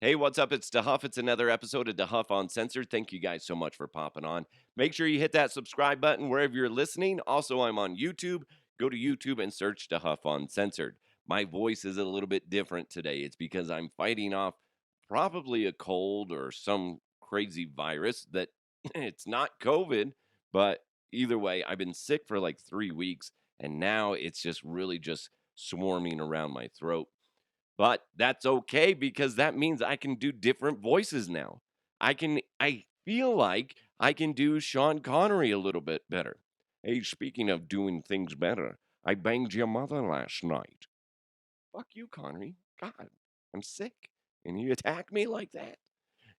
Hey, what's up? It's DeHuff. It's another episode of DeHuff Uncensored. Thank you guys so much for popping on. Make sure you hit that subscribe button wherever you're listening. Also, I'm on YouTube. Go to YouTube and search DeHuff Uncensored. My voice is a little bit different today. It's because I'm fighting off probably a cold or some crazy virus that it's not COVID, but either way, I've been sick for like 3 weeks and now it's just really just swarming around my throat. But that's okay because that means I can do different voices now. I feel like I can do Sean Connery a little bit better. Hey, speaking of doing things better, I banged your mother last night. Fuck you, Connery. God, I'm sick. And you attack me like that.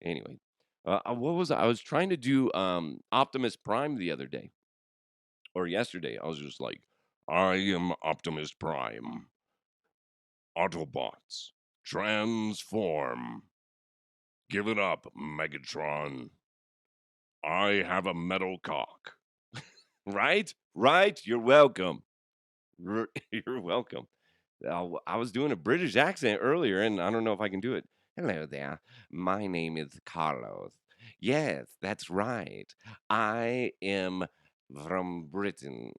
Anyway, what was I was trying to do Optimus Prime the other day or yesterday. I was just like, I am Optimus Prime. Autobots, transform. Give it up, Megatron. I have a metal cock. Right? Right? You're welcome. You're welcome. I was doing a British accent earlier, and I don't know if I can do it. Hello there. My name is Carlos. Yes, that's right. I am from Britain.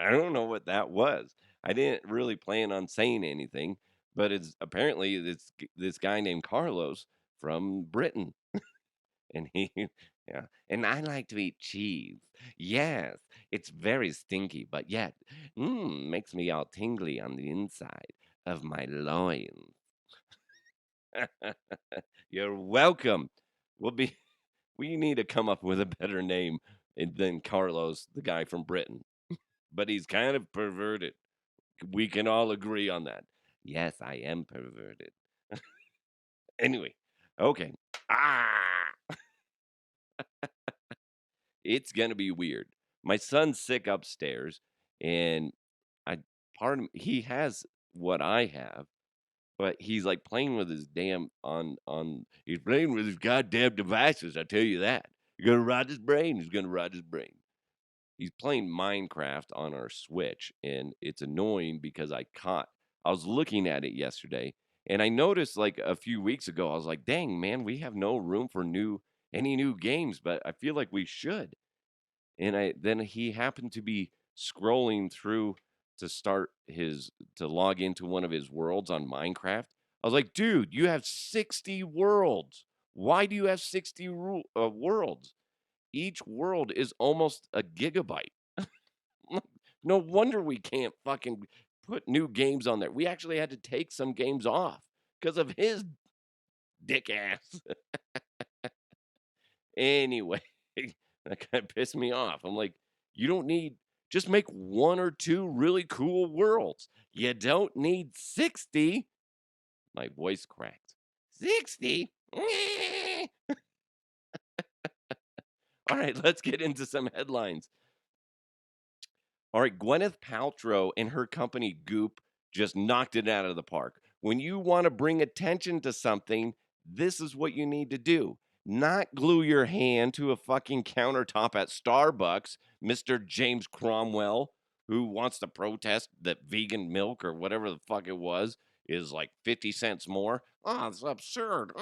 I don't know what that was. I didn't really plan on saying anything, but it's apparently this guy named Carlos from Britain, and he, yeah, and I like to eat cheese. Yes, it's very stinky, but yet, makes me all tingly on the inside of my loins. You're welcome. We'll be. We need to come up with a better name than Carlos, the guy from Britain. But he's kind of perverted. We can all agree on that. Yes, I am perverted. Anyway, okay. Ah, it's gonna be weird. My son's sick upstairs, and I part of he has what I have, but he's like playing with his damn on he's playing with his goddamn devices. I tell you that. He's gonna rot his brain. He's gonna rot his brain. He's playing Minecraft on our Switch, and it's annoying because I was looking at it yesterday, and I noticed like a few weeks ago, I was like, dang man, we have no room for any new games, but I feel like we should. And I then he happened to be scrolling through to log into one of his worlds on Minecraft. I was like, dude, you have 60 worlds. Why do you have 60 worlds? Each world is almost a gigabyte. No wonder we can't fucking put new games on there. We actually had to take some games off because of his dick ass. Anyway, that kind of pissed me off. I'm like, you don't need just make one or two really cool worlds. You don't need 60. My voice cracked. 60? All right, let's get into some headlines. All right, Gwyneth Paltrow and her company Goop just knocked it out of the park. When you want to bring attention to something, this is what you need to do. Not glue your hand to a fucking countertop at Starbucks, Mr. James Cromwell, who wants to protest that vegan milk or whatever the fuck it was is like 50 cents more. Oh, it's absurd.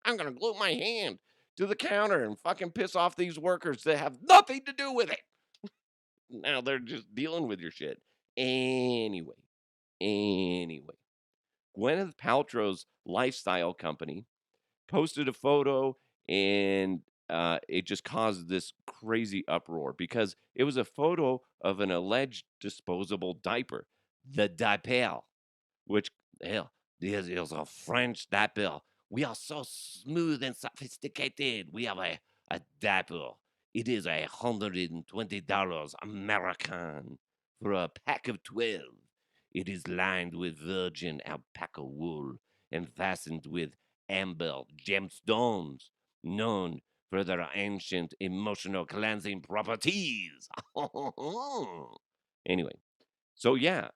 I'm going to glue my hand to the counter and fucking piss off these workers that have nothing to do with it. Now they're just dealing with your shit. Anyway, Gwyneth Paltrow's lifestyle company posted a photo and it just caused this crazy uproar because it was a photo of an alleged disposable diaper, the Diapér, which, hell, this is a French diaper. We are so smooth and sophisticated. We have a diaper. It is $120 American for a pack of 12. It is lined with virgin alpaca wool and fastened with amber gemstones, known for their ancient emotional cleansing properties. Anyway, so yeah,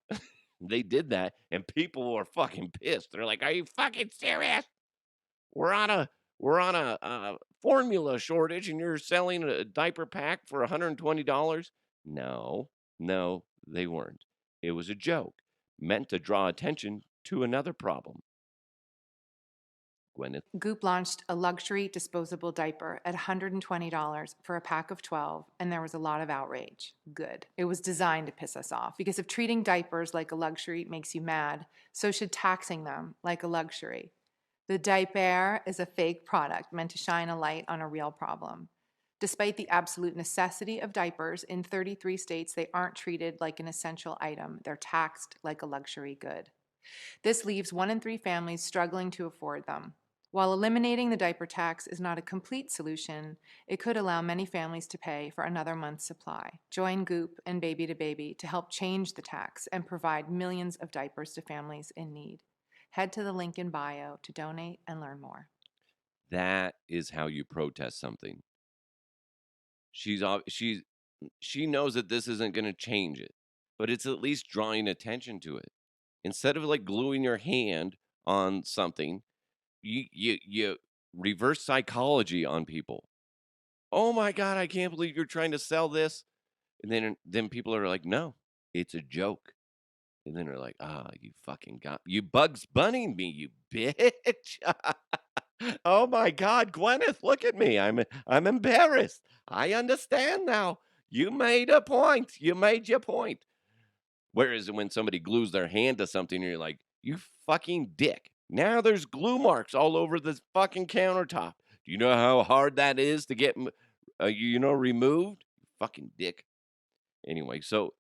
they did that, and people were fucking pissed. They're like, "Are you fucking serious? We're on a formula shortage, and you're selling a diaper pack for $120?" No, no, they weren't. It was a joke. meant to draw attention to another problem. Gwyneth. Goop launched a luxury disposable diaper at $120 for a pack of 12, and there was a lot of outrage. Good. It was designed to piss us off because if treating diapers like a luxury makes you mad, so should taxing them like a luxury. The Diapér is a fake product meant to shine a light on a real problem. Despite the absolute necessity of diapers, in 33 states they aren't treated like an essential item. They're taxed like a luxury good. This leaves 1 in 3 families struggling to afford them. While eliminating the diaper tax is not a complete solution, it could allow many families to pay for another month's supply. Join Goop and Baby to Baby to help change the tax and provide millions of diapers to families in need. Head to the link in bio to donate and learn more. That is how you protest something. She knows that this isn't gonna change it, but it's at least drawing attention to it. Instead of, like, gluing your hand on something, you reverse psychology on people. "Oh my god, I can't believe you're trying to sell this." And then people are like, "No, it's a joke." And then they're like, "Ah, you fucking got you Bugs Bunnying me, you bitch." Oh my god, Gwyneth, look at me. I'm embarrassed. I understand now. You made a point. You made your point. Whereas when somebody glues their hand to something, you're like, "You fucking dick." Now there's glue marks all over this fucking countertop. Do you know how hard that is to get, removed? Fucking dick. Anyway, so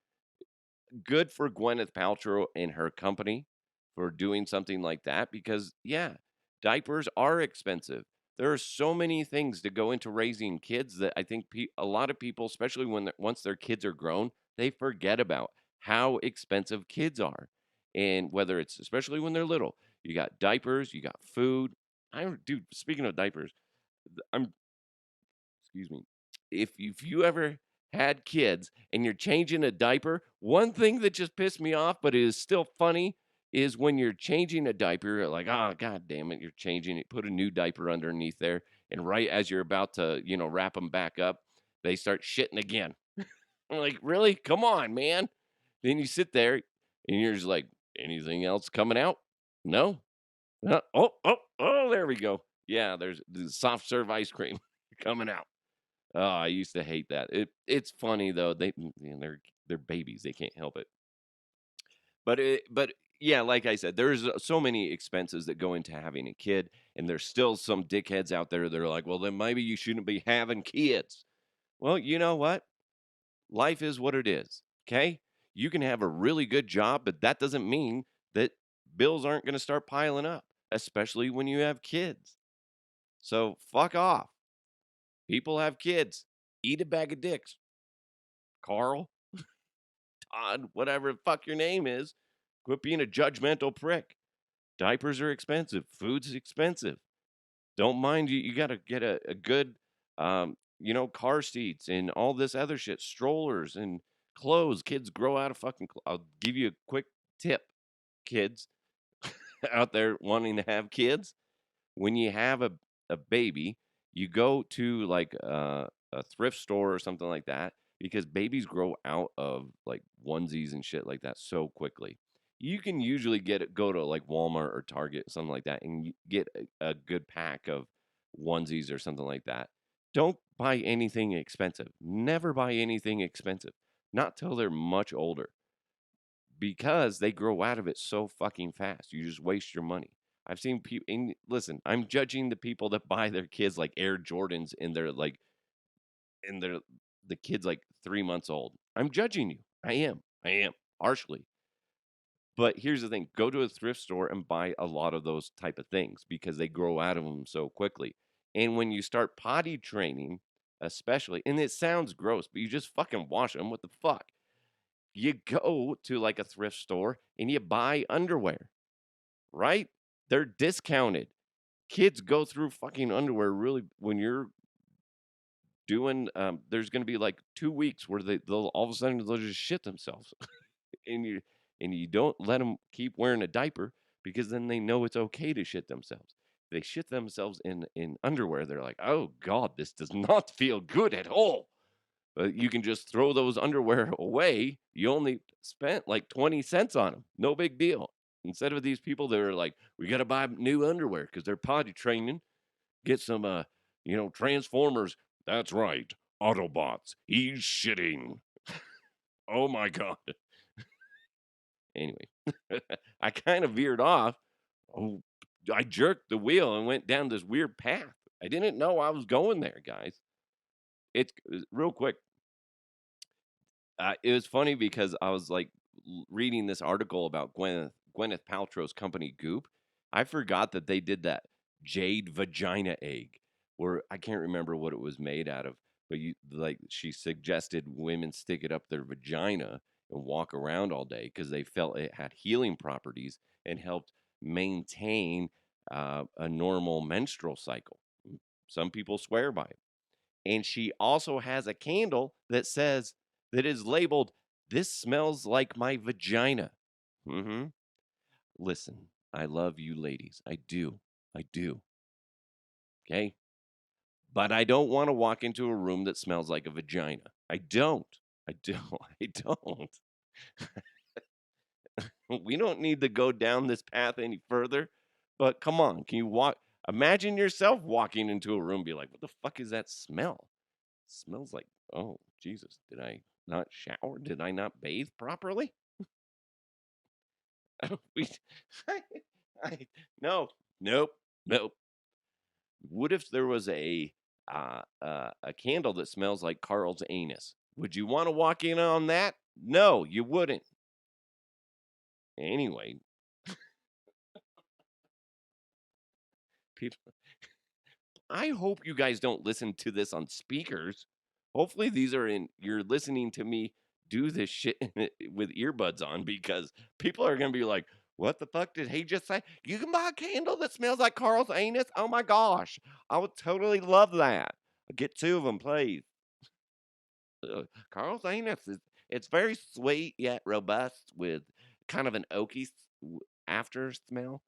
good for Gwyneth Paltrow and her company for doing something like that because, yeah, diapers are expensive. There are so many things that go into raising kids that I think a lot of people, especially once their kids are grown, they forget about how expensive kids are. And whether it's especially when they're little, you got diapers, you got food. Dude, speaking of diapers, I'm excuse me. If you ever had kids and you're changing a diaper, one thing that just pissed me off, but is still funny, is when you're changing a diaper, you're like, "Oh, god damn it, you're changing it." Put a new diaper underneath there, and right as you're about to, wrap them back up, they start shitting again. I'm like, "Really? Come on, man." Then you sit there and you're just like, "Anything else coming out?" "No." Oh, there we go. Yeah, there's the soft serve ice cream coming out. Oh, I used to hate that. It's funny though. They're babies. They can't help it. But yeah, like I said, there's so many expenses that go into having a kid, and there's still some dickheads out there that are like, well, then maybe you shouldn't be having kids. Well, you know what? Life is what it is. Okay, you can have a really good job, but that doesn't mean that bills aren't going to start piling up, especially when you have kids. So fuck off. People have kids. Eat a bag of dicks, Carl. Todd, whatever the fuck your name is, quit being a judgmental prick. Diapers are expensive. Food's expensive. Don't mind you. You got to get a good, car seats and all this other shit, strollers and clothes. Kids grow out of fucking. I'll give you a quick tip, kids out there wanting to have kids. When you have a baby, you go to like a thrift store or something like that because babies grow out of like onesies and shit like that so quickly. You can usually go to like Walmart or Target, something like that, and get a good pack of onesies or something like that. Don't buy anything expensive. Never buy anything expensive. Not till they're much older because they grow out of it so fucking fast. You just waste your money. I've seen people, and listen, I'm judging the people that buy their kids like Air Jordans and they're the kid's like 3 months old. I'm judging you. I am harshly. But here's the thing, go to a thrift store and buy a lot of those type of things because they grow out of them so quickly. And when you start potty training, especially, and it sounds gross, but you just fucking wash them. What the fuck? You go to like a thrift store and you buy underwear, right? They're discounted. Kids go through fucking underwear really when you're doing there's going to be like 2 weeks where they'll all of a sudden they'll just shit themselves. and you don't let them keep wearing a diaper because then they know it's okay to shit themselves. They shit themselves in underwear. They're like, "Oh god, this does not feel good at all." But you can just throw those underwear away. You only spent like 20 cents on them. No big deal. Instead of these people that are like, we got to buy new underwear because they're potty training, get some, Transformers. That's right. Autobots. He's shitting. Oh my God. Anyway, I kind of veered off. Oh, I jerked the wheel and went down this weird path. I didn't know I was going there, guys. It's real quick. It was funny because I was like reading this article about Gwyneth Paltrow's company Goop. I forgot that they did that jade vagina egg, where I can't remember what it was made out of, but she suggested women stick it up their vagina and walk around all day because they felt it had healing properties and helped maintain a normal menstrual cycle. Some people swear by it. And she also has a candle that is labeled, "This smells like my vagina." Mhm. Listen, I love you ladies. I do. I do. Okay? But I don't wanna walk into a room that smells like a vagina. I don't. I don't. I don't. We don't need to go down this path any further, but come on, can you imagine yourself walking into a room and be like, "What the fuck is that smell?" Smells like, oh, Jesus, did I not shower? Did I not bathe properly? we, I, I, no, nope, nope. What if there was a candle that smells like Carl's anus? Would you want to walk in on that? No, you wouldn't. Anyway, people, I hope you guys don't listen to this on speakers. Hopefully, you're listening to me do this shit with earbuds on because people are going to be like, what the fuck did he just say? You can buy a candle that smells like Carl's anus? Oh my gosh. I would totally love that. Get two of them, please. Carl's anus it's very sweet yet robust with kind of an oaky after smell.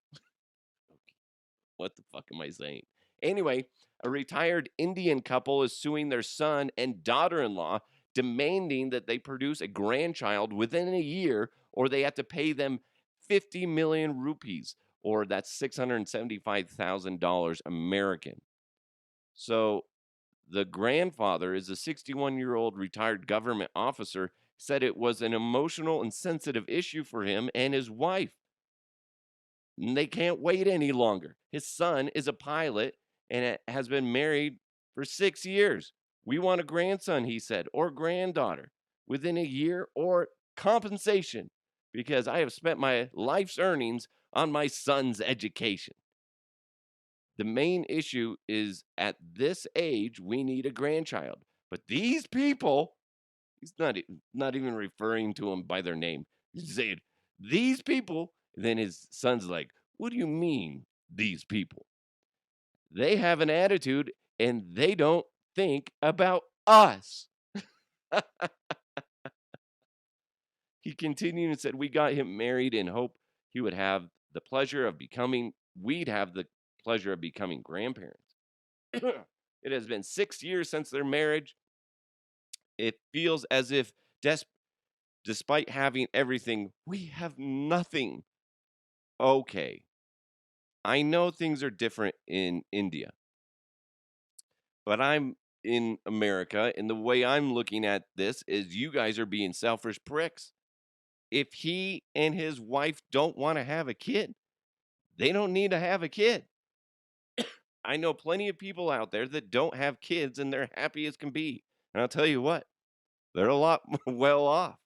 What the fuck am I saying? Anyway, a retired Indian couple is suing their son and daughter in law, demanding that they produce a grandchild within a year or they have to pay them 50 million rupees, or that's $675,000 American. So the grandfather is a 61-year-old retired government officer, said it was an emotional and sensitive issue for him and his wife. And they can't wait any longer. His son is a pilot and has been married for 6 years. We want a grandson, he said, or granddaughter within a year or compensation because I have spent my life's earnings on my son's education. The main issue is at this age, we need a grandchild. But these people, he's not even referring to them by their name. He's saying, "These people," then his son's like, "What do you mean, these people? They have an attitude and they don't think about us." He continued and said, "We got him married in hope he would have the pleasure of becoming we'd have the pleasure of becoming grandparents." It has been 6 years since their marriage. It feels as if des despite having everything, we have nothing. Okay. I know things are different in India, but I'm in America, and the way I'm looking at this is you guys are being selfish pricks. If he and his wife don't want to have a kid, they don't need to have a kid. I know plenty of people out there that don't have kids and they're happy as can be. And I'll tell you what, they're a lot well off.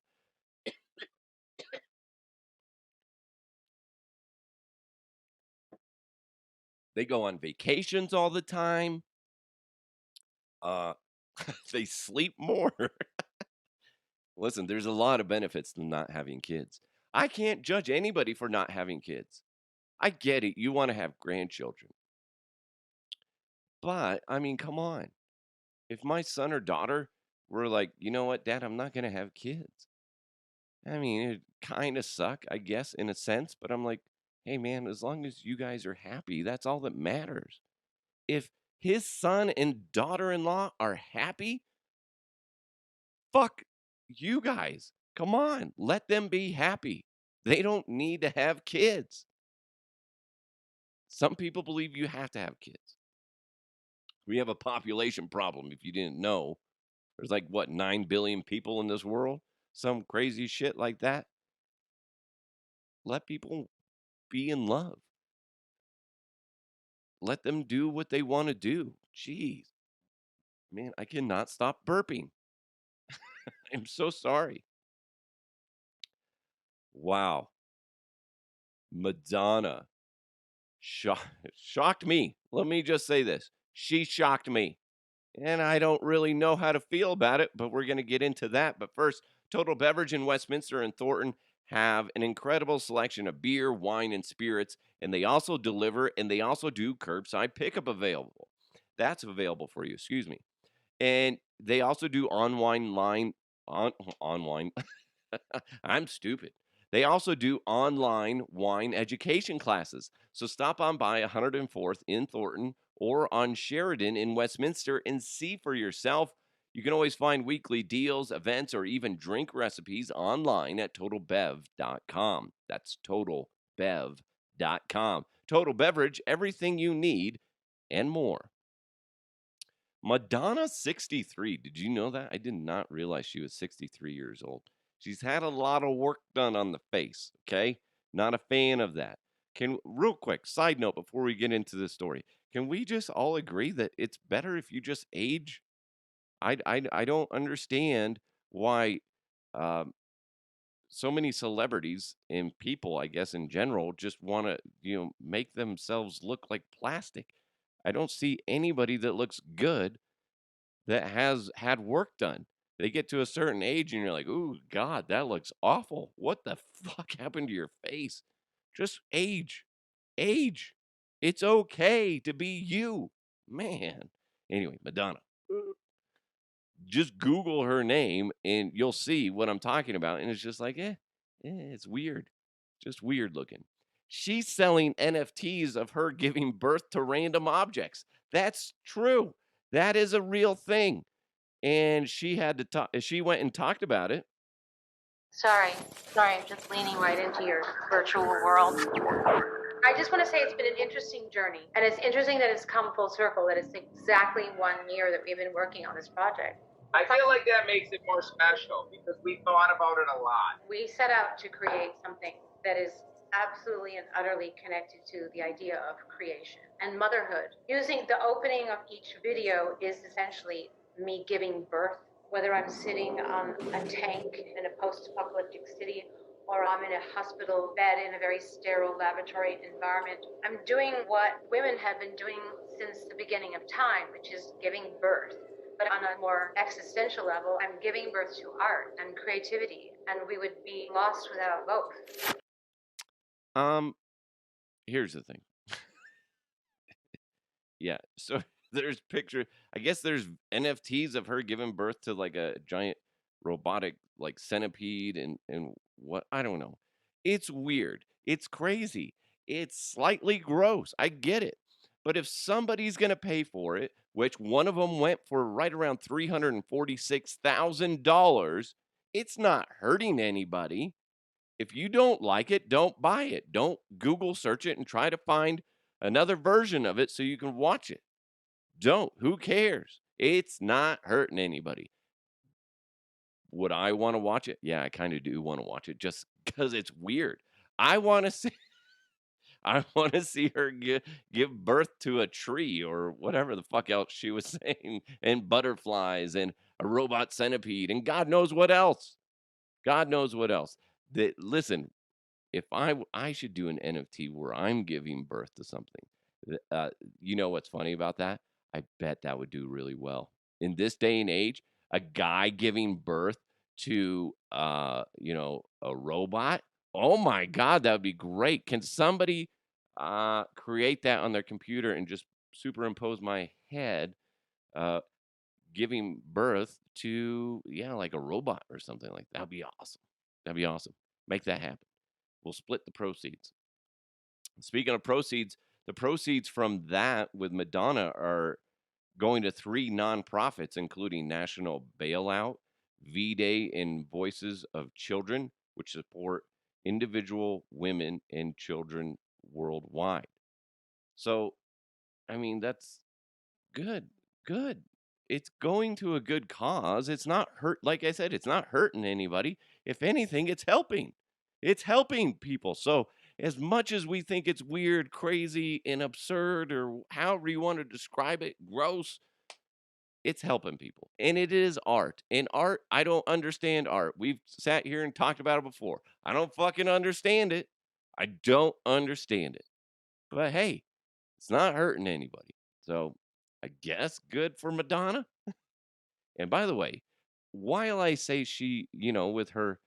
They go on vacations all the time. Uh, they sleep more. Listen, there's a lot of benefits to not having kids. I can't judge anybody for not having kids. I get it. You want to have grandchildren. But, I mean, come on. If my son or daughter were like, you know what, Dad, I'm not going to have kids. I mean, it kind of suck, I guess, in a sense. But I'm like, hey, man, as long as you guys are happy, that's all that matters. If his son and daughter in law are happy, Fuck you guys. Come on, let them be happy. They don't need to have kids. Some people believe you have to have kids. We have a population problem if you didn't know. There's like what 9 billion people in this world? Some crazy shit like that. Let people be in love. Let them do what they want to do. Jeez, man, I cannot stop burping. I'm so sorry. Wow. Madonna shocked me. Let me just say this. She shocked me. And I don't really know how to feel about it, but we're going to get into that. But first, Total Beverage in Westminster and Thornton have an incredible selection of beer, wine, and spirits, and they also deliver and they also do curbside pickup available. That's available for you, excuse me. And they also do online. I'm stupid. They also do online wine education classes. So stop on by 104th in Thornton or on Sheridan in Westminster and see for yourself. You can always find weekly deals, events, or even drink recipes online at totalbev.com. That's totalbev.com. Total Beverage, everything you need and more. Madonna 63. Did you know that? I did not realize she was 63 years old. She's had a lot of work done on the face, okay? Not a fan of that. Can real quick, side note before we get into this story. Can we just all agree that it's better if you just age? I don't understand why um, so many celebrities and people, I guess in general, just want to, make themselves look like plastic. I don't see anybody that looks good that has had work done. They get to a certain age and you're like, "Ooh, God, that looks awful. What the fuck happened to your face?" Just age. Age. It's okay to be you. Man. Anyway, Madonna. Just Google her name and you'll see what I'm talking about. And it's just like, it's weird. Just weird looking. She's selling NFTs of her giving birth to random objects. That's true. That is a real thing. And she had to talk she went and talked about it. Sorry, I'm just leaning right into your virtual world. I just want to say it's been an interesting journey. And it's interesting that it's come full circle, that it's exactly 1 year that we've been working on this project. I feel like that makes it more special because we thought about it a lot. We set out to create something that is absolutely and utterly connected to the idea of creation and motherhood. Using the opening of each video is essentially me giving birth, whether I'm sitting on a tank in a post-apocalyptic city or I'm in a hospital bed in a very sterile laboratory environment. I'm doing what women have been doing since the beginning of time, which is giving birth. But on a more existential level, I'm giving birth to art and creativity, and we would be lost without both. Um, Here's the thing. Yeah, so there's picture I guess there's NFTs of her giving birth to like a giant robotic like centipede and what I don't know. It's weird. It's crazy. It's slightly gross. I get it. But if somebody's going to pay for it, which one of them went for right around $346,000, it's not hurting anybody. If you don't like it, don't buy it. Don't Google search it and try to find another version of it so you can watch it. Don't. Who cares? It's not hurting anybody. Would I want to watch it? Yeah, I kind of do want to watch it just because it's weird. I want to see I want to see her give birth to a tree or whatever the fuck else she was saying and butterflies and a robot centipede and God knows what else. God knows what else. That listen, if I should do an NFT where I'm giving birth to something. You know what's funny about that? I bet that would do really well. In this day and age, a guy giving birth to, a robot, oh my god, that would be great. Can somebody, create that on their computer and just superimpose my head, uh, giving birth to, yeah, like a robot or something like that? That'd be awesome. That'd be awesome. Make that happen. We'll split the proceeds. Speaking of proceeds, the proceeds from that with Madonna are going to 3 nonprofits, including National Bailout, V-Day and Voices of Children, which support individual women and children worldwide. So, I mean, that's good. Good. It's going to a good cause. It's not hurt. Like I said, it's not hurting anybody. If anything, it's helping. It's helping people. So, as much as we think it's weird, crazy, and absurd, or however you want to describe it, gross, it's helping people. And it is art. And art, I don't understand art. We've sat here and talked about it before. I don't fucking understand it. I don't understand it. But hey, it's not hurting anybody. So I guess good for Madonna. And by the way, while I say she, with her,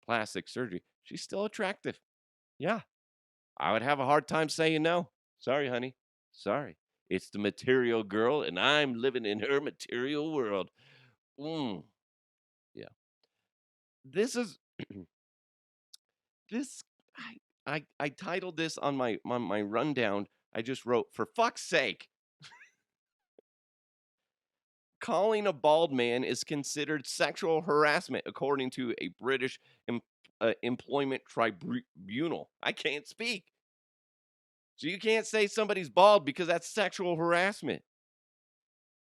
plastic surgery, she's still attractive. Yeah. I would have a hard time saying no. Sorry, honey. Sorry. It's the material girl, and I'm living in her material world. Mm, yeah. This is this I titled this on my rundown. I just wrote, for fuck's sake, calling a bald man is considered sexual harassment according to a British employment tribunal. I can't speak. So you can't say somebody's bald because that's sexual harassment.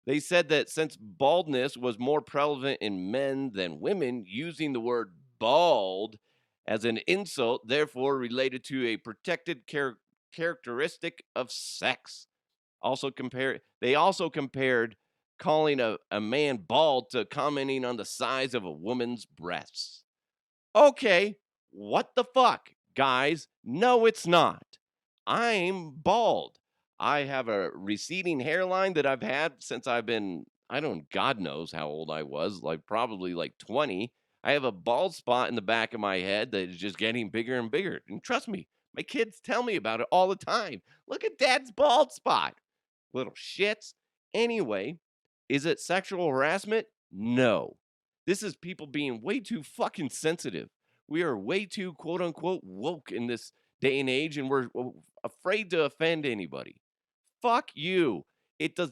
They said that since baldness was more prevalent in men than women, using the word bald as an insult, therefore related to a protected characteristic of sex. They also compared calling a man bald to commenting on the size of a woman's breasts. Okay, what the fuck, guys? No, it's not. I'm bald. I have a receding hairline that I've had since I've been, I don't, God knows how old I was, like probably like 20. I have a bald spot in the back of my head that is just getting bigger and bigger. And trust me, my kids tell me about it all the time. Look at dad's bald spot. Little shits. Anyway, is it sexual harassment? No. This is people being way too fucking sensitive. We are way too quote unquote woke in this day and age, and we're afraid to offend anybody. Fuck you. It does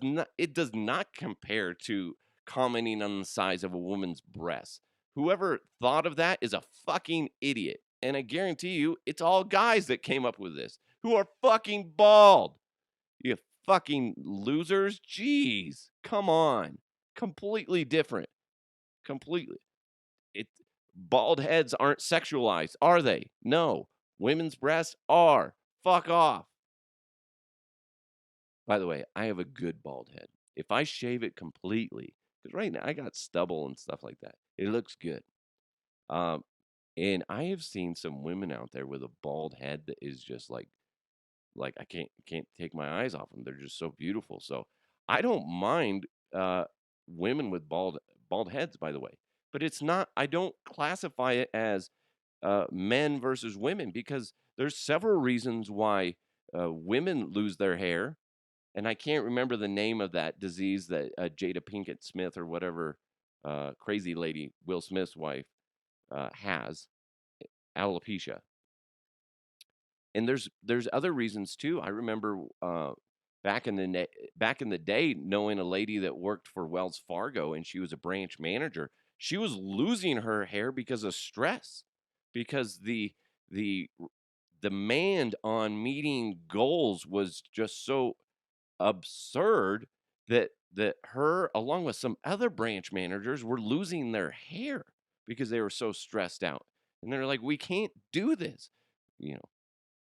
not compare to commenting on the size of a woman's breasts. Whoever thought of that is a fucking idiot. And I guarantee you, it's all guys that came up with this who are fucking bald. You fucking losers. Jeez. Come on. Completely different. Completely. It Bald heads aren't sexualized, are they? No. Women's breasts are. Fuck off. By the way, I have a good bald head. If I shave it completely, because right now I got stubble and stuff like that, it looks good. Um, and I have seen some women out there with a bald head that is just like I can't take my eyes off them. They're just so beautiful. So I don't mind women with bald heads, by the way. But it's not. I don't classify it as men versus women because there's several reasons why women lose their hair, and I can't remember the name of that disease that Jada Pinkett Smith or whatever crazy lady Will Smith's wife has, alopecia. And there's other reasons too. I remember back in the day knowing a lady that worked for Wells Fargo and she was a branch manager. She was losing her hair because of stress, because the demand on meeting goals was just so absurd that her along with some other branch managers were losing their hair because they were so stressed out. And they're like, we can't do this. You know,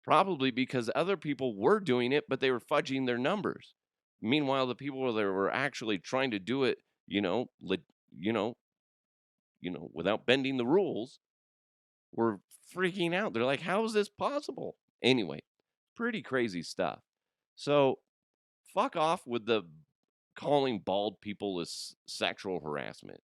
Probably because other people were doing it, but they were fudging their numbers. Meanwhile, the people that were actually trying to do it, you know, without bending the rules, were freaking out. They're like, "How is this possible?" Anyway, pretty crazy stuff. So, fuck off with the calling bald people as sexual harassment.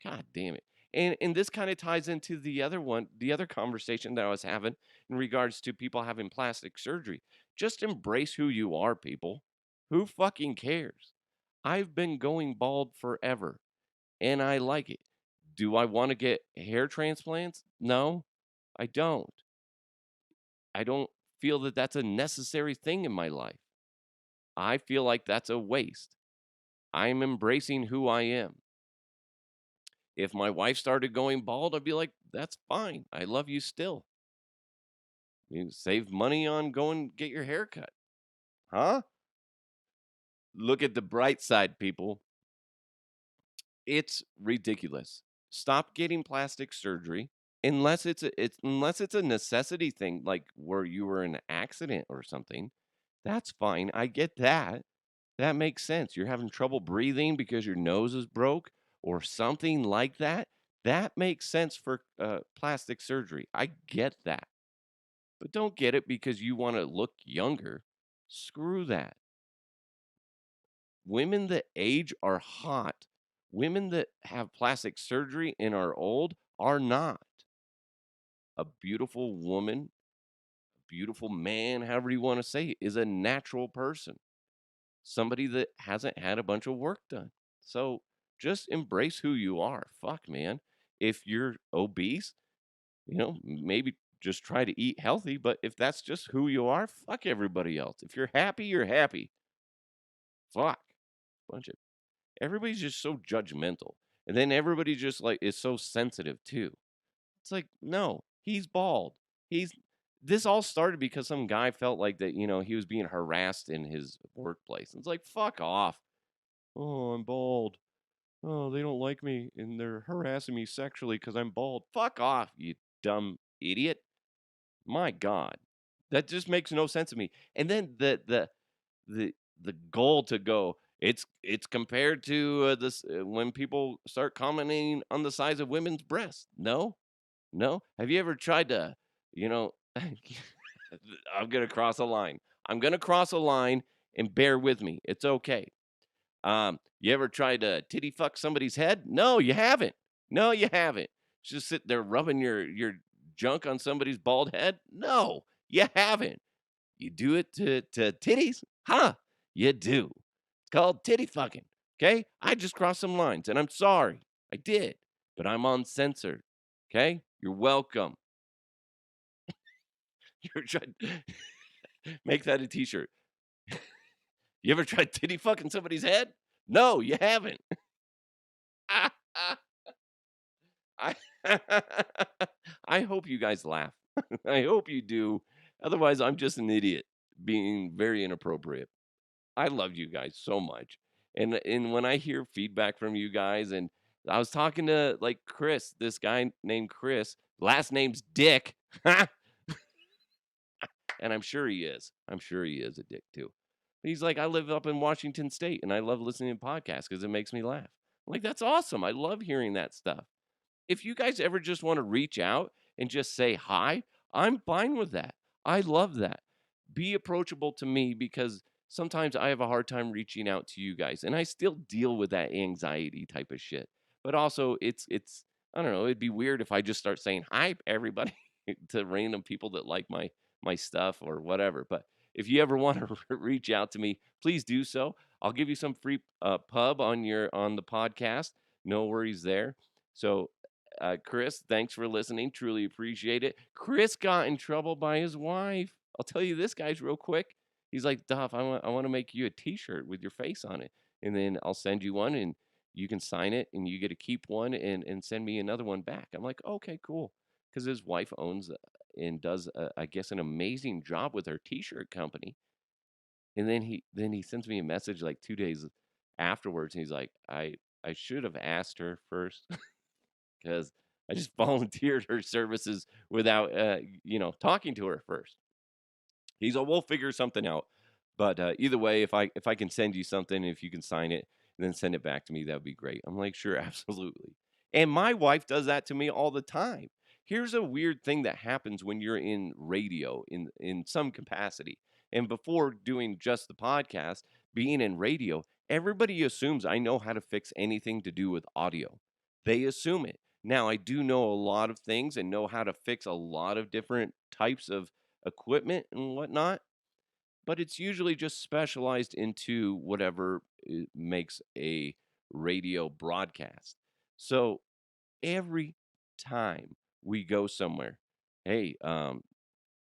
God damn it. And this kind of ties into the other conversation that I was having in regards to people having plastic surgery. Just embrace who you are, people. Who fucking cares? I've been going bald forever and I like it. Do I want to get hair transplants? No, I don't. I don't feel that that's a necessary thing in my life. I feel like that's a waste. I'm embracing who I am. If my wife started going bald, I'd be like, "That's fine. I love you still. You save money on going get your hair cut." Huh? Look at the bright side, people. It's ridiculous. Stop getting plastic surgery unless it's a necessity thing, like where you were in an accident or something. That's fine. I get that. That makes sense. You're having trouble breathing because your nose is broke or something like that. That makes sense for plastic surgery. I get that. But don't get it because you want to look younger. Screw that. Women that age are hot. Women that have plastic surgery and are old are not. A beautiful woman, a beautiful man, however you want to say it, is a natural person. Somebody that hasn't had a bunch of work done. So just embrace who you are. Fuck, man. If you're obese, maybe just try to eat healthy. But if that's just who you are, fuck everybody else. If you're happy, you're happy. Fuck. Bunch of everybody's just so judgmental. And then everybody just like is so sensitive too. It's like, no, he's bald. He's this all started because some guy felt like that, he was being harassed in his workplace. It's like, fuck off. Oh, I'm bald. Oh, they don't like me and they're harassing me sexually because I'm bald. Fuck off, you dumb idiot. My God. That just makes no sense to me. And then the goal to go, it's compared to this when people start commenting on the size of women's breasts. No, no. Have you ever tried to, you know, I'm gonna cross a line. I'm gonna cross a line and bear with me. It's okay. You ever tried to titty fuck somebody's head? No, you haven't. No, you haven't. Just sit there rubbing your junk on somebody's bald head? No, you haven't. You do it to titties? Huh? You do. It's called titty fucking. Okay? I just crossed some lines and I'm sorry. I did. But I'm uncensored. Okay? You're welcome. You're trying make that a t-shirt. You ever tried titty fucking somebody's head? No, you haven't. I I hope you guys laugh. I hope you do. Otherwise, I'm just an idiot being very inappropriate. I love you guys so much. And when I hear feedback from you guys and I was talking to like Chris, this guy named Chris, last name's Dick. And I'm sure he is. I'm sure he is a dick too. He's like, I live up in Washington State and I love listening to podcasts because it makes me laugh. I'm like, that's awesome. I love hearing that stuff. If you guys ever just want to reach out and just say hi, I'm fine with that. I love that. Be approachable to me because sometimes I have a hard time reaching out to you guys and I still deal with that anxiety type of shit. But also it's I don't know, it'd be weird if I just start saying hi everybody to random people that like my stuff or whatever. But if you ever want to reach out to me, please do so. I'll give you some free pub on the podcast. No worries there. So Chris, thanks for listening. Truly appreciate it. Chris got in trouble by his wife. I'll tell you this, guys, real quick. He's like, Duff, I want to make you a T-shirt with your face on it, and then I'll send you one, and you can sign it, and you get to keep one, and send me another one back. I'm like, okay, cool, because his wife owns and does, I guess, an amazing job with her T-shirt company. And then he sends me a message like 2 days afterwards, and he's like, I should have asked her first because I just volunteered her services without, talking to her first. He's like, "We'll figure something out." But either way, if I can send you something, if you can sign it and then send it back to me, that would be great. I'm like, sure, absolutely. And my wife does that to me all the time. Here's a weird thing that happens when you're in radio in some capacity. And before doing just the podcast, being in radio, everybody assumes I know how to fix anything to do with audio. They assume it. Now, I do know a lot of things and know how to fix a lot of different types of equipment and whatnot, but it's usually just specialized into whatever makes a radio broadcast. So every time we go somewhere, hey,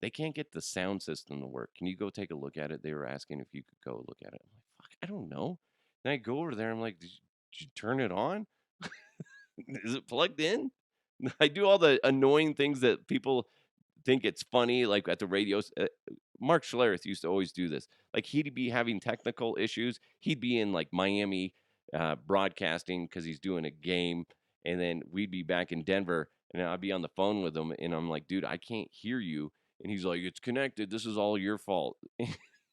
they can't get the sound system to work. Can you go take a look at it? They were asking if you could go look at it. I'm like, fuck, I don't know. Then I go over there. I'm like, did you turn it on? Is it plugged in? I do all the annoying things that people think it's funny, like at the radios. Mark Schlereth used to always do this. Like he'd be having technical issues. He'd be in like Miami broadcasting because he's doing a game, and then we'd be back in Denver, and I'd be on the phone with him, and I'm like, dude, I can't hear you. And he's like, it's connected. This is all your fault.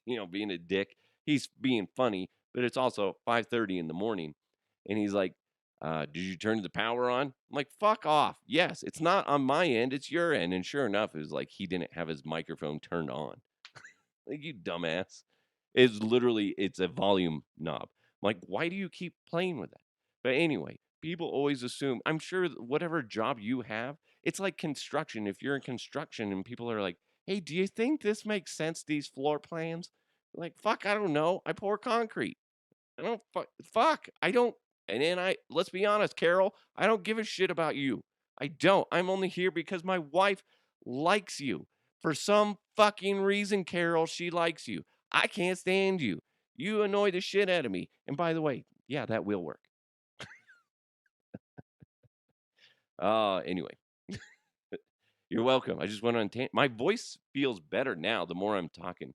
Being a dick. He's being funny, but it's also 5:30 in the morning, and he's like, did you turn the power on? I'm like, fuck off. Yes, it's not on my end, it's your end. And sure enough, it was like he didn't have his microphone turned on. Like, you dumbass. It's a volume knob. I'm like, why do you keep playing with that? But anyway, people always assume, I'm sure whatever job you have, it's like construction. If you're in construction and people are like, hey, do you think this makes sense, these floor plans? Like, fuck, I don't know. I pour concrete. I don't fuck. I don't. And then let's be honest, Carol, I don't give a shit about you. I don't. I'm only here because my wife likes you. For some fucking reason, Carol, she likes you. I can't stand you. You annoy the shit out of me. And by the way, yeah, that will work. Anyway, you're welcome. I just went on my voice feels better now the more I'm talking.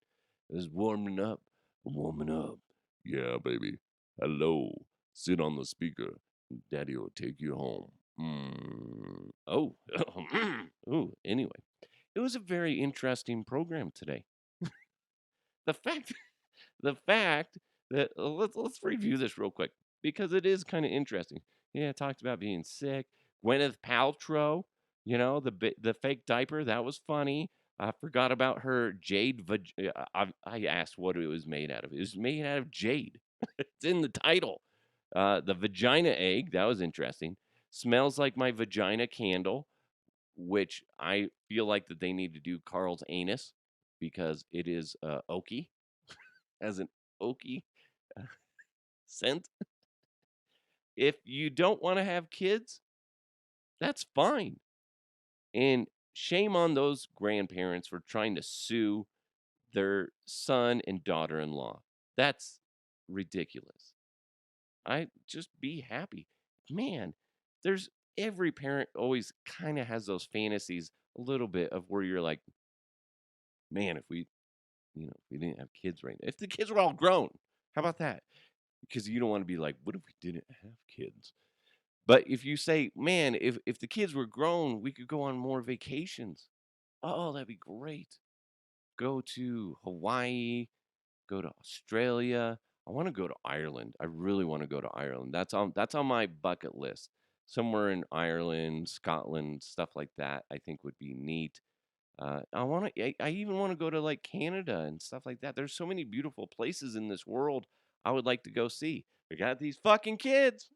It's warming up. I'm warming up. Yeah, baby. Hello. Sit on the speaker. Daddy will take you home. Oh. Ooh. Anyway, it was a very interesting program today. The fact the fact that let's review this real quick because it is kind of interesting. Yeah, it talked about being sick. Gwyneth Paltrow, the fake diaper, that was funny. I forgot about her jade. I asked what it was made out of. It was made out of jade. It's in the title. The vagina egg, that was interesting. Smells like my vagina candle, which I feel like that they need to do Carl's anus because it is oaky, as an oaky scent. If you don't want to have kids, that's fine. And shame on those grandparents for trying to sue their son and daughter-in-law. That's ridiculous. I just be happy. Man, there's every parent always kind of has those fantasies a little bit of where you're like, man, if we didn't have kids right now, if the kids were all grown, how about that? Because you don't want to be like, what if we didn't have kids? But if you say, man, if the kids were grown, we could go on more vacations. Oh, that'd be great. Go to Hawaii, go to Australia. I want to go to Ireland. I really want to go to Ireland. That's on my bucket list. Somewhere in Ireland, Scotland, stuff like that, I think would be neat. I even want to go to like Canada and stuff like that. There's so many beautiful places in this world I would like to go see. We got these fucking kids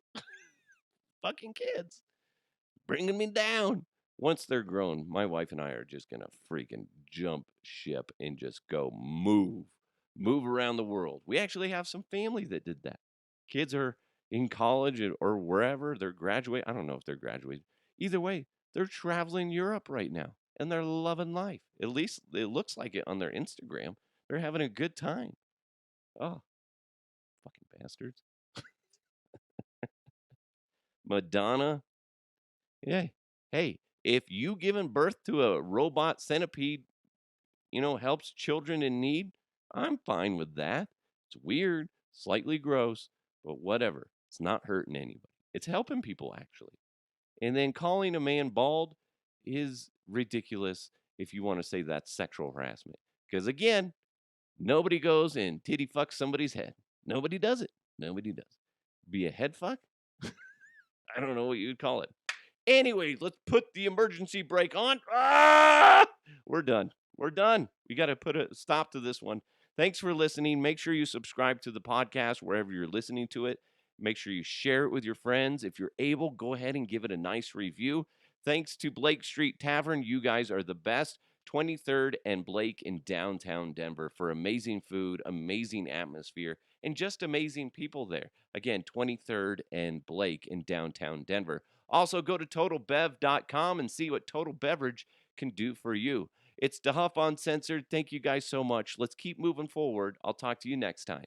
bringing me down. Once they're grown, my wife and I are just gonna freaking jump ship and just go move around the world. We actually have some family that did that. Kids are in college or wherever they're graduating. I don't know if they're graduating. Either way, they're traveling Europe right now and they're loving life. At least it looks like it on their Instagram. They're having a good time. Oh, fucking bastards. Madonna. Yeah. Hey, if you giving birth to a robot centipede, helps children in need, I'm fine with that. It's weird, slightly gross, but whatever. It's not hurting anybody. It's helping people actually. And then calling a man bald is ridiculous if you want to say that's sexual harassment. Because again, nobody goes and titty fucks somebody's head. Nobody does it. Nobody does. Be a head fuck? I don't know what you'd call it. Anyway, let's put the emergency brake on. Ah! We're done. We're done. We got to put a stop to this one. Thanks for listening. Make sure you subscribe to the podcast wherever you're listening to it. Make sure you share it with your friends. If you're able, go ahead and give it a nice review. Thanks to Blake Street Tavern. You guys are the best. 23rd and Blake in downtown Denver for amazing food, amazing atmosphere, and just amazing people there. Again, 23rd and Blake in downtown Denver. Also, go to totalbev.com and see what Total Beverage can do for you. It's DeHuff Uncensored. Thank you guys so much. Let's keep moving forward. I'll talk to you next time.